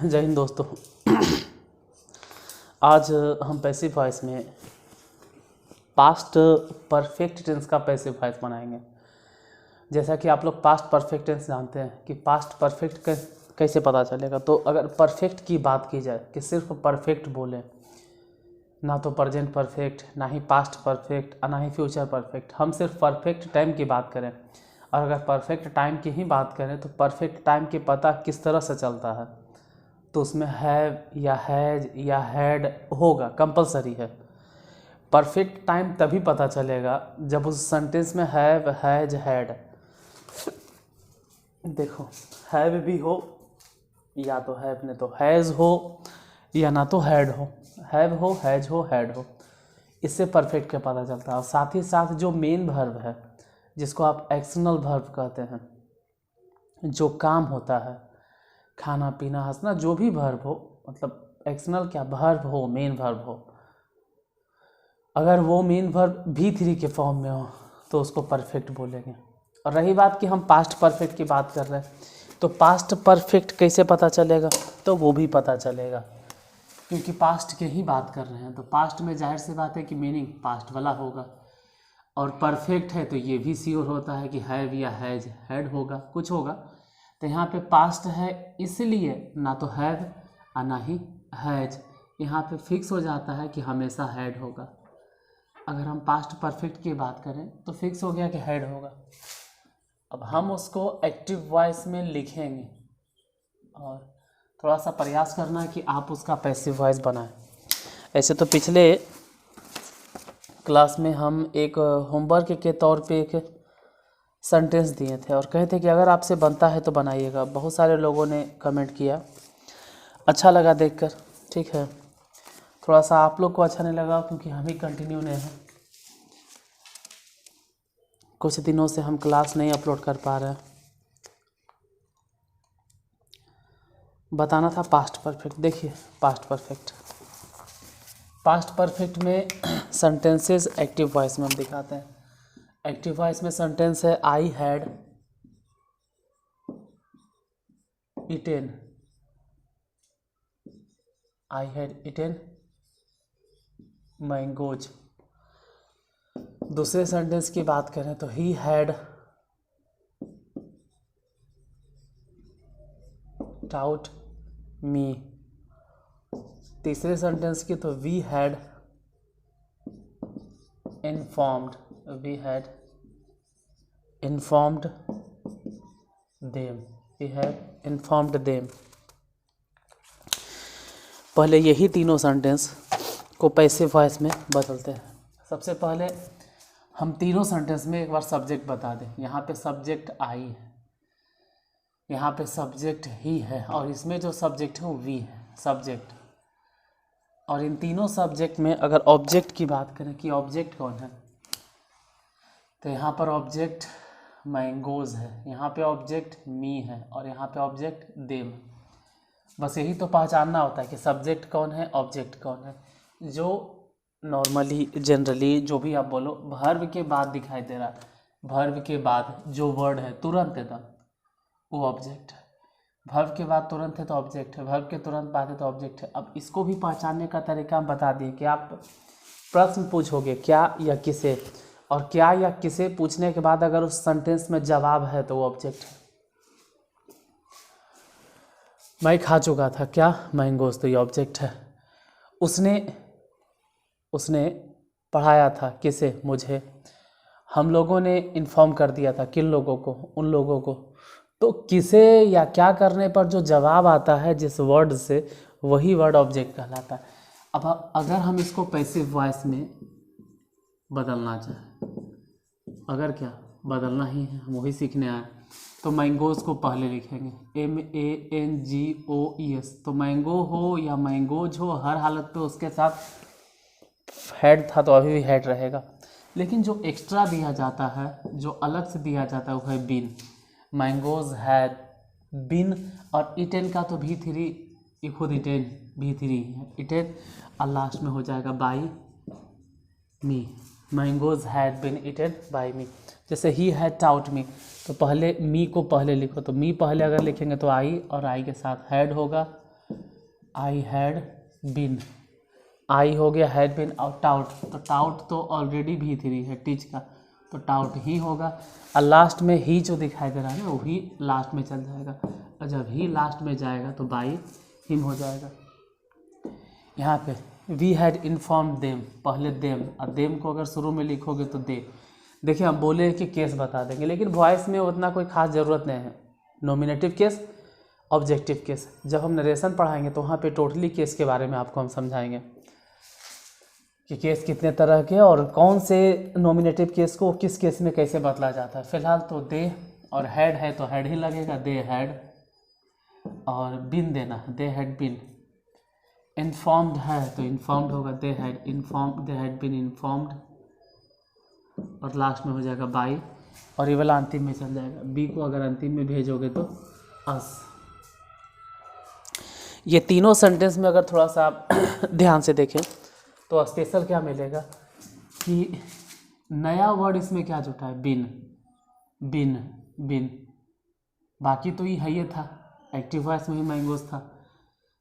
जय हिंद दोस्तों। आज हम पैसिव वॉइस में पास्ट परफेक्ट टेंस का पैसिव वॉइस बनाएंगे। जैसा कि आप लोग पास्ट परफेक्ट टेंस जानते हैं कि पास्ट परफेक्ट कैसे पता चलेगा। तो अगर परफेक्ट की बात की जाए कि सिर्फ परफेक्ट बोलें, ना तो प्रेजेंट परफेक्ट, ना ही पास्ट परफेक्ट और ना ही फ्यूचर परफेक्ट, हम सिर्फ परफेक्ट टाइम की बात करें और अगर परफेक्ट टाइम की ही बात करें तो परफेक्ट टाइम की पता किस तरह से चलता है, तो उसमें हैव या हैज या हैड होगा, कंपलसरी है। परफेक्ट टाइम तभी पता चलेगा जब उस सेंटेंस में हैव, हैज, हैड, देखो हैव भी हो या तो हैव ने तो हैज हो या ना तो हैड हो, हैव हो, हैज हो, हैड हो, इससे परफेक्ट का पता चलता है। और साथ ही साथ जो मेन वर्ब है जिसको आप एक्शनल वर्ब कहते हैं, जो काम होता है, खाना पीना हंसना, जो भी वर्ब हो, मतलब एक्शनल क्या वर्ब हो, मेन वर्ब हो, अगर वो मेन वर्ब V3 के फॉर्म में हो तो उसको परफेक्ट बोलेंगे। और रही बात कि हम पास्ट परफेक्ट की बात कर रहे हैं, तो पास्ट परफेक्ट कैसे पता चलेगा, तो वो भी पता चलेगा क्योंकि पास्ट के ही बात कर रहे हैं। तो पास्ट में जाहिर सी बात है कि मीनिंग पास्ट वाला होगा, और परफेक्ट है तो ये भी श्योर होता है कि हैव या हैज, हैड होगा, कुछ होगा। तो यहाँ पे पास्ट है इसलिए ना तो हैव और ना ही हैज, यहाँ पे फिक्स हो जाता है कि हमेशा हैड होगा। अगर हम पास्ट परफेक्ट की बात करें तो फिक्स हो गया कि हैड होगा। अब हम उसको एक्टिव वॉइस में लिखेंगे और थोड़ा सा प्रयास करना है कि आप उसका पैसिव वॉइस बनाएं। ऐसे तो पिछले क्लास में हम एक होमवर्क के तौर पे एक सेंटेंस दिए थे और कहे थे कि अगर आपसे बनता है तो बनाइएगा। बहुत सारे लोगों ने कमेंट किया, अच्छा लगा देखकर, ठीक है। थोड़ा सा आप लोग को अच्छा नहीं लगा क्योंकि हम ही कंटिन्यू नहीं हैं, कुछ दिनों से हम क्लास नहीं अपलोड कर पा रहे हैं। बताना था पास्ट परफेक्ट। देखिए पास्ट परफेक्ट में सेंटेंसेस एक्टिव वॉइस में हम दिखाते हैं। एक्टिव वॉइस में सेंटेंस है I had eaten, I had eaten mangoes. दूसरे सेंटेंस की बात करें तो ही हैड टाउट मी। तीसरे सेंटेंस की तो we had informed, we had informed them, we had informed them. पहले यही तीनों सेंटेंस को पैसिव वॉइस में बदलते हैं। सबसे पहले हम तीनों सेंटेंस में एक बार सब्जेक्ट बता दें। यहाँ पे सब्जेक्ट आई है, यहाँ पे सब्जेक्ट ही है और इसमें जो सब्जेक्ट है वो वी है, सब्जेक्ट। और इन तीनों सब्जेक्ट में अगर ऑब्जेक्ट की बात करें कि ऑब्जेक्ट कौन है, तो यहाँ पर ऑब्जेक्ट मैंगोज है, यहाँ पे ऑब्जेक्ट मी है और यहाँ पे ऑब्जेक्ट देम। बस यही तो पहचानना होता है कि सब्जेक्ट कौन है, ऑब्जेक्ट कौन है। जो नॉर्मली जनरली जो भी आप बोलो वर्ब के बाद दिखाई दे रहा है, वर्ब के बाद जो वर्ड है तुरंत एकदम, वो ऑब्जेक्ट है। वर्ब के बाद तुरंत है तो ऑब्जेक्ट है, वर्ब के तुरंत बाद है तो ऑब्जेक्ट है। अब इसको भी पहचानने का तरीका हम बता दिए कि आप प्रश्न पूछोगे क्या या किसे, और क्या या किसे पूछने के बाद अगर उस सेंटेंस में जवाब है तो वो ऑब्जेक्ट है। मैं खा चुका था क्या, मैंगोज, तो ये ऑब्जेक्ट है। उसने पढ़ाया था किसे, मुझे। हम लोगों ने इन्फॉर्म कर दिया था किन लोगों को, उन लोगों को। तो किसे या क्या करने पर जो जवाब आता है जिस वर्ड से, वही वर्ड ऑब्जेक्ट कहलाता है। अब अगर हम इसको पैसिव वॉइस में बदलना चाहें, अगर क्या बदलना ही है, हम वही सीखने आए, तो मैंगोज को पहले लिखेंगे MANGOES। तो मैंगो हो या मैंगोज हो, हर हालत पे उसके साथ हेड था तो अभी भी हेड रहेगा। लेकिन जो एक्स्ट्रा दिया जाता है, जो अलग से दिया जाता है, वो है बिन। मैंगोज हैड बिन, और इटेन का तो V3 खुद इटेन V3 है, इटेन, और लास्ट में हो जाएगा by me. Mangoes had been eaten by me. जैसे ही हैड टाउट मी, तो पहले मी को पहले लिखो, तो मी पहले अगर लिखेंगे तो आई, और आई के साथ हैड होगा, आई हैड बिन, आई हो गया हैड बिन और टाउट, तो टाउट तो ऑलरेडी V3 है टीच का, तो टाउट ही होगा। और लास्ट में ही जो दिखाई दे रहा है ना वही लास्ट में चल जाएगा, और जब ही लास्ट में जाएगा तो बाई हिम हो जाएगा। यहाँ पे वी हैड इन्फॉर्म देम, पहले देम, और देम को अगर शुरू में लिखोगे तो दे। देखिए हम बोले कि केस बता देंगे, लेकिन वॉइस में उतना कोई खास ज़रूरत नहीं है। नॉमिनेटिव केस, ऑब्जेक्टिव केस, जब हम नरेशन पढ़ाएंगे तो वहाँ पे टोटली केस के बारे में आपको हम समझाएंगे कि केस कितने तरह के और कौन से नॉमिनेटिव केस को किस केस में कैसे बदला जाता है। फिलहाल तो दे और हैड है तो हैड ही लगेगा, दे हैड, और बिन देना, दे हैड बिन। इन्फॉर्म्ड है तो इन्फॉर्म्ड होगा, they had informed, they had been informed, और लास्ट में हो जाएगा बाई, और ये वाला अंतिम में चल जाएगा। बी को अगर अंतिम में भेजोगे तो अस। ये तीनों सेंटेंस में अगर थोड़ा सा आप ध्यान से देखें तो स्पेशल क्या मिलेगा कि नया वर्ड इसमें क्या जुटा है, बिन, बिन, बिन। बाकी तो ये है ही था, एक्टिव वॉइस में ही मैंगोज था।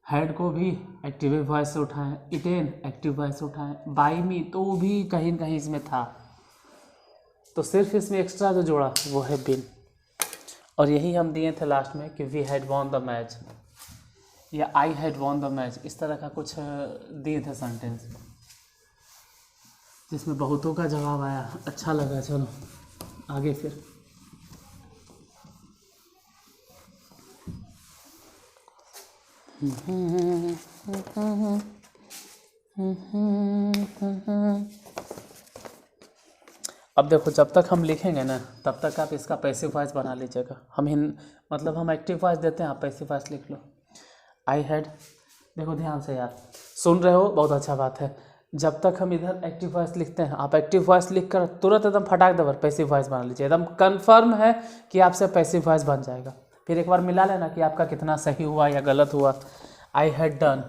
हैड को भी एक्टिव वॉइस से उठाएं, इटेन एक्टिव वॉइस से उठाएं, बाई मी तो वो भी कहीं न कहीं इसमें था, तो सिर्फ इसमें एक्स्ट्रा जो जोड़ा वो है बिन। और यही हम दिए थे लास्ट में कि we had won the match या I had won the match, इस तरह का कुछ दिए थे सेंटेंस जिसमें बहुतों का जवाब आया, अच्छा लगा। चलो आगे फिर अब देखो, जब तक हम लिखेंगे ना तब तक आप इसका पैसिव वॉइस बना लीजिएगा। मतलब हम एक्टिव वॉइस देते हैं, आप पैसिव वॉइस लिख लो। आई हैड, देखो ध्यान से यार, सुन रहे हो, बहुत अच्छा बात है। जब तक हम इधर एक्टिव वॉइस लिखते हैं, आप एक्टिव वॉइस लिख कर तुरंत एकदम फटाक दबर पैसिव वॉइस बना लीजिए, एकदम कंफर्म है कि आपसे पैसिव वॉइस बन जाएगा। फिर एक बार मिला लेना कि आपका कितना सही हुआ या गलत हुआ। I had done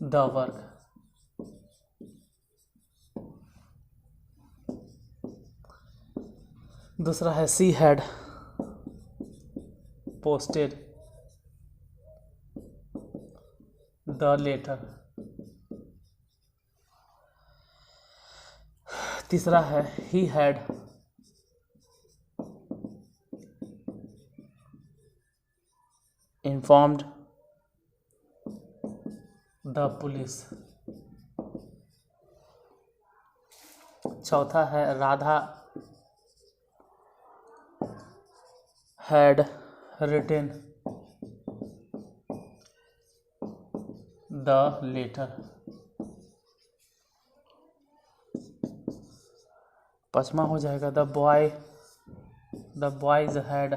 the work, दूसरा है she had posted the letter, तीसरा है he had informed the police, चौथा है Radha had written the letter, पांचवा हो जाएगा the boys had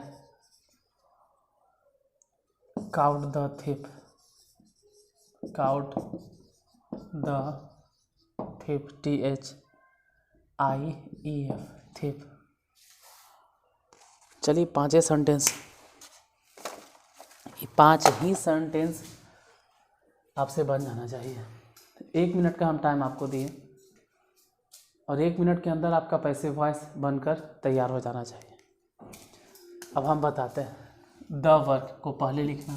caught the thief, caught the thief, THIEF, thief. चलिए पांचें सेंटेंस, ये 5 ही सेंटेंस आपसे बन जाना चाहिए। 1 मिनट का हम टाइम आपको दिए और 1 मिनट के अंदर आपका पैसिव वॉइस बनकर तैयार हो जाना चाहिए। अब हम बताते हैं। द वर्क को पहले लिखना,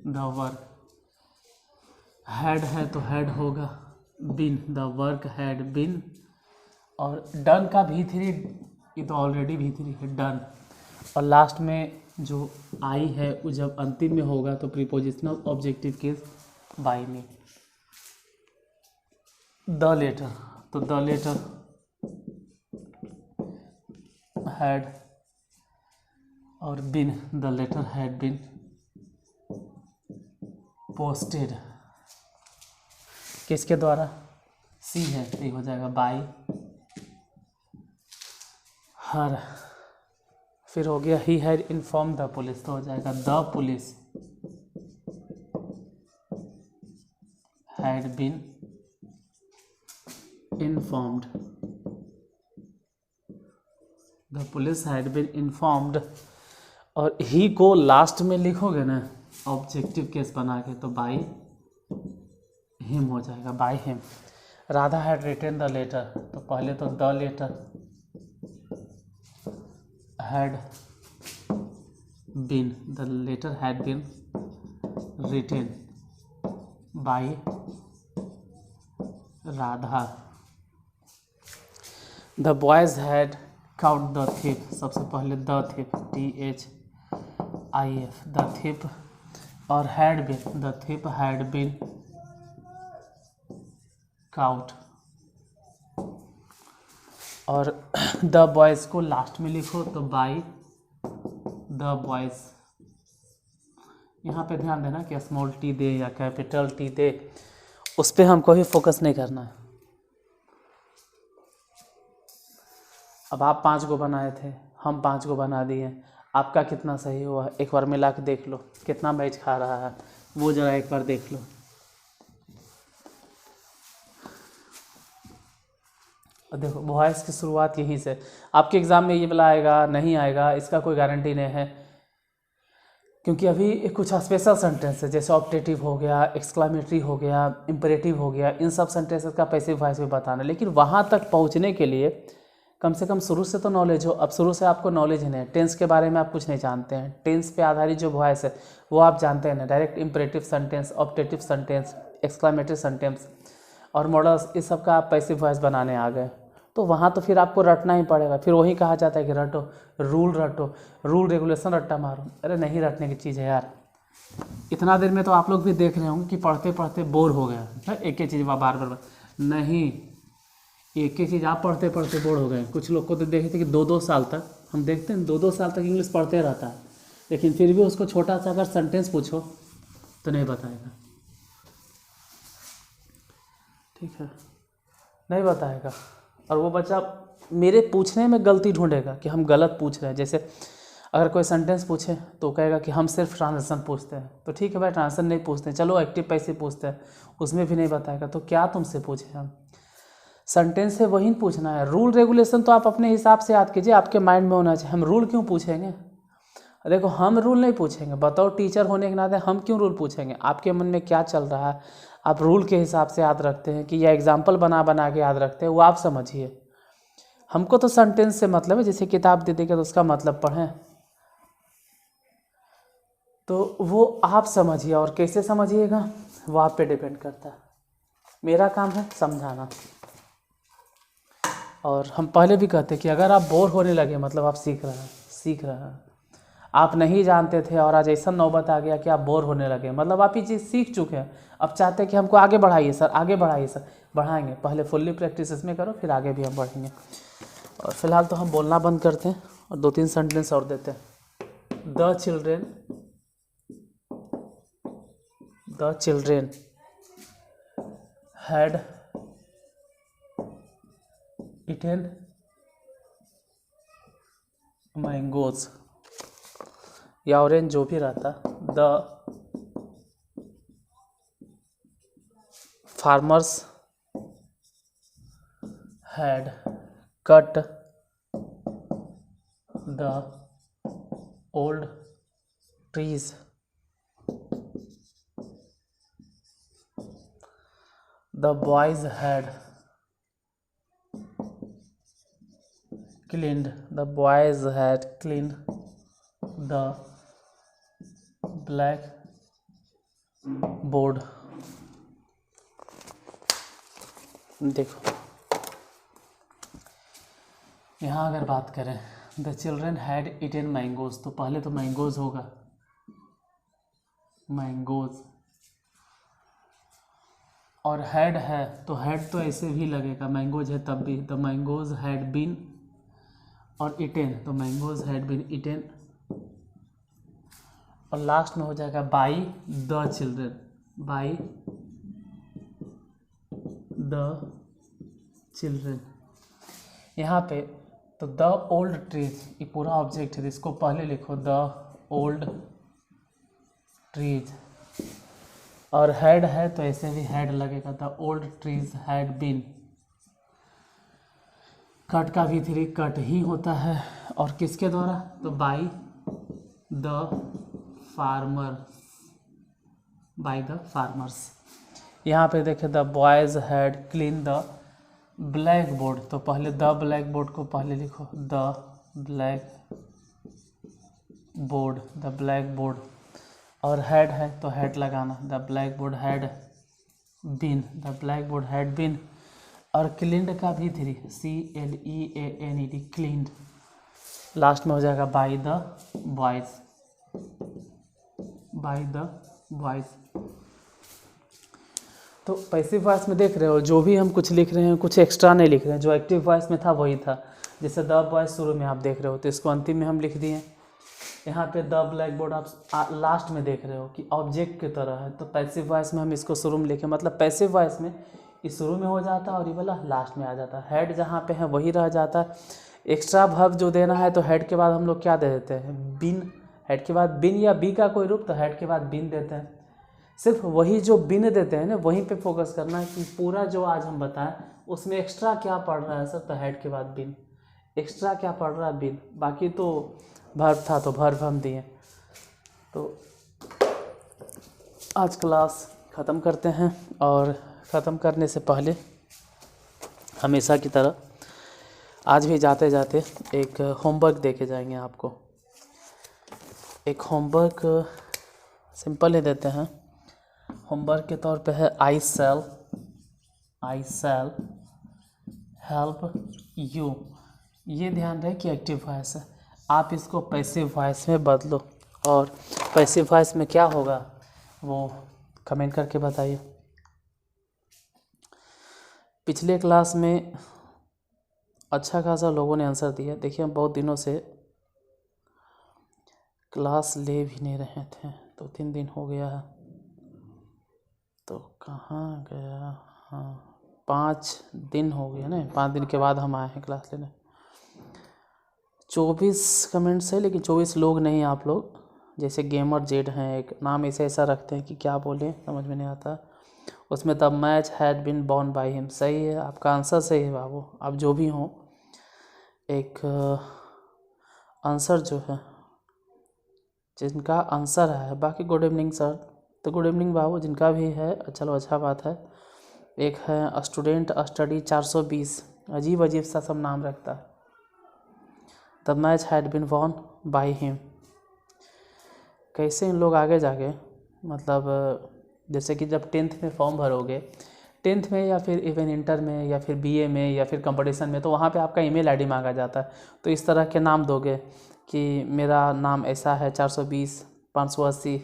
द वर्क, हैड है तो हैड होगा, बिन, द वर्क हैड बिन, और डन का V3, ये तो ऑलरेडी V3 है, डन। और लास्ट में जो आई है वो जब अंतिम में होगा तो प्रीपोजिशनल ऑब्जेक्टिव केस बाई में। द लेटर, तो द लेटर हैड और been, the letter had been posted, किसके द्वारा, सी है तो ये हो जाएगा बाई हर। फिर हो गया he had inform the police, तो हो जाएगा the police had been informed, the police had been informed. और ही को लास्ट में लिखोगे ना ऑब्जेक्टिव केस बना के तो बाई हिम हो जाएगा, by him. Radha had written the letter, तो पहले तो the letter had been, the letter had been written by Radha. The boys had caught the thief. सबसे पहले the thief, THIF, the thief, और had been, the thief had been caught. और the boys को last में लिखो तो by the boys. यहाँ पे ध्यान देना कि स्मॉल टी दे या कैपिटल टी दे, उस पर हमको भी फोकस नहीं करना है। अब आप 5 को बनाए थे, हम 5 को बना दिए, आपका कितना सही हुआ एक बार मिला के देख लो, कितना मैच खा रहा है वो ज़रा एक बार देख लो। देखो वॉइस की शुरुआत यहीं से, आपके एग्ज़ाम में ये वाला आएगा नहीं आएगा इसका कोई गारंटी नहीं है, क्योंकि अभी कुछ स्पेशल सेंटेंस है जैसे ऑप्टेटिव हो गया, एक्सक्लामेटरी हो गया, इम्परेटिव हो गया, इन सब सेंटेंसेस का पैसिव वॉइस भी बताना। लेकिन वहाँ तक पहुँचने के लिए कम से कम शुरू से तो नॉलेज हो। अब शुरू से आपको नॉलेज ही नहीं, टेंस के बारे में आप कुछ नहीं जानते हैं, टेंस पे आधारित जो वॉइस है वो आप जानते हैं ना, direct imperative sentence, optative sentence, exclamatory sentence और मॉडल्स, इस सब का आप पैसिव वॉइस बनाने आ गए। तो वहाँ तो फिर आपको रटना ही पड़ेगा। फिर वही कहा जाता है कि रटो, रूल रेगुलेशन रट्टा मारो। अरे नहीं रटने की चीज़ है यार। इतना देर में तो आप लोग भी देख रहे होंगे कि पढ़ते पढ़ते बोर हो गया, एक ही चीज़ बार बार नहीं, एक ही चीज़ आप पढ़ते पढ़ते बोर हो गए। कुछ लोग को तो देखे थे कि 2-2 साल तक, हम देखते हैं 2-2 साल तक इंग्लिश पढ़ते रहता है, लेकिन फिर भी उसको छोटा सा अगर सेंटेंस पूछो तो नहीं बताएगा। ठीक है, नहीं बताएगा। और वो बच्चा मेरे पूछने में गलती ढूंढेगा कि हम गलत पूछ रहे हैं। जैसे अगर कोई सेंटेंस पूछे तो कहेगा कि हम सिर्फ ट्रांजेक्शन पूछते हैं, तो ठीक है भाई ट्रांजेक्शन नहीं पूछते हैं, चलो एक्टिव पैसिव पूछते हैं, उसमें भी नहीं बताएगा। तो क्या तुमसे पूछे हम, सेंटेंस से वही पूछना है। रूल रेगुलेशन तो आप अपने हिसाब से याद कीजिए, आपके माइंड में होना चाहिए। हम रूल क्यों पूछेंगे? देखो हम रूल नहीं पूछेंगे, बताओ टीचर होने के नाते हम क्यों रूल पूछेंगे? आपके मन में क्या चल रहा है, आप रूल के हिसाब से याद रखते हैं कि या एग्जाम्पल बना बना के याद रखते हैं, वो आप समझिए। हमको तो सेंटेंस से मतलब है, जैसे किताब दे देगा तो उसका मतलब पढ़ें, तो वो आप समझिए। और कैसे समझिएगा वो आप पे डिपेंड करता है। मेरा काम है समझाना। और हम पहले भी कहते कि अगर आप बोर होने लगे मतलब आप सीख रहे हैं। आप नहीं जानते थे और आज ऐसा नौबत आ गया कि आप बोर होने लगे, मतलब आप ये चीज़ सीख चुके हैं। अब चाहते हैं कि हमको आगे बढ़ाइए सर, आगे बढ़ाइए सर। बढ़ाएंगे, पहले फुल्ली प्रैक्टिस इसमें करो, फिर आगे भी हम बढ़ेंगे। और फिलहाल तो हम बोलना बंद करते हैं और 2-3 सेंटेंस और देते हैं। The children had eaten mangoes, या ऑरेंज जो भी रहता। The farmers had cut the old trees. The boys had cleaned the blackboard। देखो यहाँ अगर बात करें the children had eaten mangoes, तो पहले तो मैंगोज होगा, मैंगोज, और हैड है तो हैड तो ऐसे भी लगेगा, मैंगोज है तब भी। द मैंगोज हैड बीन, और इटेन तो मैंगोज हैड बीन इटेन, और लास्ट में हो जाएगा by the children, by the children. यहाँ पे तो द ओल्ड ट्रीज ये पूरा ऑब्जेक्ट है, इसको पहले लिखो द ओल्ड ट्रीज, और हैड है तो ऐसे भी हैड लगेगा, the old trees had been. Cut का भी 3 कट ही होता है, और किसके द्वारा, तो बाई द फार्मर्स। यहाँ पे देखें the boys had clean the black board, तो पहले द ब्लैक बोर्ड को पहले लिखो the black board, the black board. और हेड है तो हेड लगाना, the black board had been, the black board had been. और क्लीन्ड का भी 3, CLEANED, क्लीन्ड। लास्ट में हो जाएगा by the boys, by the boys. तो पैसिव वॉइस में देख रहे हो जो भी हम कुछ लिख रहे हैं कुछ एक्स्ट्रा नहीं लिख रहे हैं, जो एक्टिव वॉइस में था वही था। जैसे द बॉयज शुरू में आप देख रहे हो तो इसको अंतिम में हम लिख दिए। यहाँ पे द ब्लैक बोर्ड आप लास्ट में देख रहे हो कि ऑब्जेक्ट की तरह है, तो पैसिव वॉइस में हम इसको शुरू में लिखे, मतलब पैसिव वॉइस में ये शुरू में हो जाता है और ये वाला लास्ट में आ जाता है। हेड जहाँ पे है वही रह जाता है। एक्स्ट्रा वर्ब जो देना है तो हेड के बाद हम लोग क्या दे देते हैं, बिन। हेड के बाद बिन या बी का कोई रूप तो हेड के बाद बिन देते हैं। सिर्फ वही जो बिन देते हैं ना वहीं पे फोकस करना है कि पूरा जो आज हम बताएं उसमें एक्स्ट्रा क्या पढ़ रहा है सर, तो हेड के बाद बिन। एक्स्ट्रा क्या पढ़ रहा है, बिन। बाकी तो वर्ब था तो वर्ब हम दिए। तो आज क्लास ख़त्म करते हैं, और ख़त्म करने से पहले हमेशा की तरह आज भी जाते जाते एक होमवर्क दे के जाएंगे आपको। एक होमवर्क सिंपल ही देते हैं। होमवर्क के तौर पे है आई शैल हेल्प यू। ये ध्यान रहे कि एक्टिव वॉइस है, आप इसको पैसिव वॉइस में बदलो। और पैसिव वॉइस में क्या होगा वो कमेंट करके बताइए। पिछले क्लास में अच्छा खासा लोगों ने आंसर दिया। देखिए हम बहुत दिनों से क्लास ले भी नहीं रहे थे, 2-3 दिन हो गया है। तो कहाँ गया, हाँ 5 दिन हो गया ना, 5 दिन के बाद हम आए हैं क्लास लेने। 24 कमेंट्स है, लेकिन 24 लोग नहीं आप लोग। जैसे गेमर जेड हैं, एक नाम ऐसा रखते हैं कि क्या बोलें समझ में नहीं आता। उसमें the match had been born by him. सही है, आपका आंसर सही है बाबू। आप जो भी हों, एक आंसर जो है जिनका आंसर है, बाकी गुड इवनिंग सर, तो गुड इवनिंग बाबू जिनका भी है, चलो अच्छा बात है। एक है स्टूडेंट स्टडी 420, अजीब अजीब सा सब नाम रखता है। The match had been won by him. कैसे इन लोग आगे जाके, मतलब जैसे कि जब 10th में फॉर्म भरोगे, 10th में या फिर इवन इंटर में या फिर BA में या फिर कंपटीशन में, तो वहाँ पे आपका ईमेल आईडी मांगा जाता है। तो इस तरह के नाम दोगे कि मेरा नाम ऐसा है 420 580।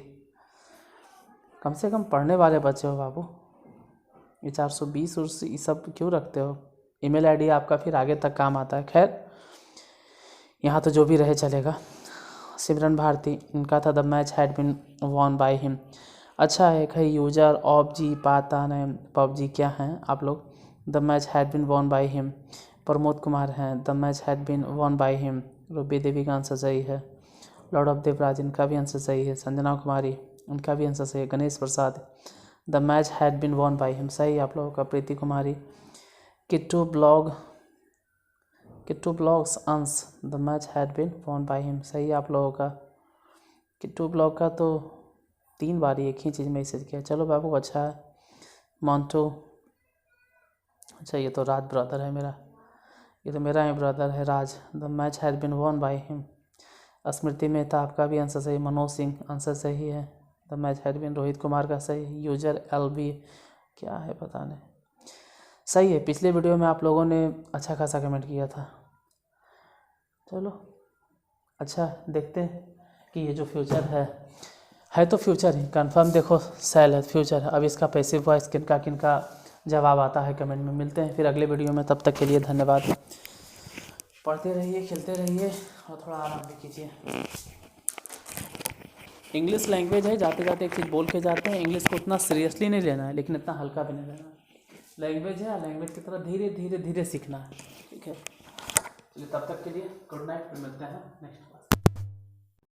कम से कम पढ़ने वाले बच्चे हो बाबू, ये 420 और ये सब क्यों रखते हो। ईमेल आईडी आपका फिर आगे तक काम आता है। खैर यहाँ तो जो भी रहे चलेगा। सिमरन भारती, इनका था the match had been won by him. अच्छा है। एक है यूजर ऑफ जी, पता नहीं पबजी क्या हैं आप लोग। The match had been won by him. Pramod Kumar हैं, the match had been won by him. Ruby Devi का आंसर सही है। लॉर्ड ऑफ देवराज, इनका भी आंसर सही है। संजना कुमारी, इनका भी आंसर सही है। Ganesh Prasad, the match had been won by him, सही आप लोगों का। Preeti Kumari, Kittu blogs Ansh, the match had been won by him, सही आप लोगों का। किट्टू ब्लॉग का तो 3 बार एक ही चीज़ मैसेज किया। चलो बाबू अच्छा है। मोन्टू, अच्छा ये तो राज ब्रदर है मेरा, ये तो मेरा ही ब्रदर है Raj. The match had been won by him. Smriti Mehta, आपका भी आंसर सही। मनोज सिंह, आंसर सही है। The match had been, Rohit Kumar का सही। यूजर LB क्या है पता नहीं, सही है। पिछले वीडियो में आप लोगों ने अच्छा खासा कमेंट किया था। चलो अच्छा, देखते हैं कि ये जो फ्यूचर है तो फ्यूचर ही कंफर्म। देखो सेल है, फ्यूचर है। अब इसका पैसिव वॉइस किनका जवाब आता है कमेंट में। मिलते हैं फिर अगले वीडियो में, तब तक के लिए धन्यवाद। पढ़ते रहिए, खेलते रहिए और थोड़ा आराम भी कीजिए। इंग्लिश लैंग्वेज है, जाते जाते एक चीज़ बोल के जाते हैं। इंग्लिश को उतना सीरियसली नहीं लेना है, लेकिन इतना हल्का भी नहीं लेना है। लैंग्वेज है, लैंग्वेज की तरह धीरे धीरे धीरे सीखना है, ठीक है। चलिए तब तक के लिए गुड नाइट, फिर मिलते हैं नेक्स्ट।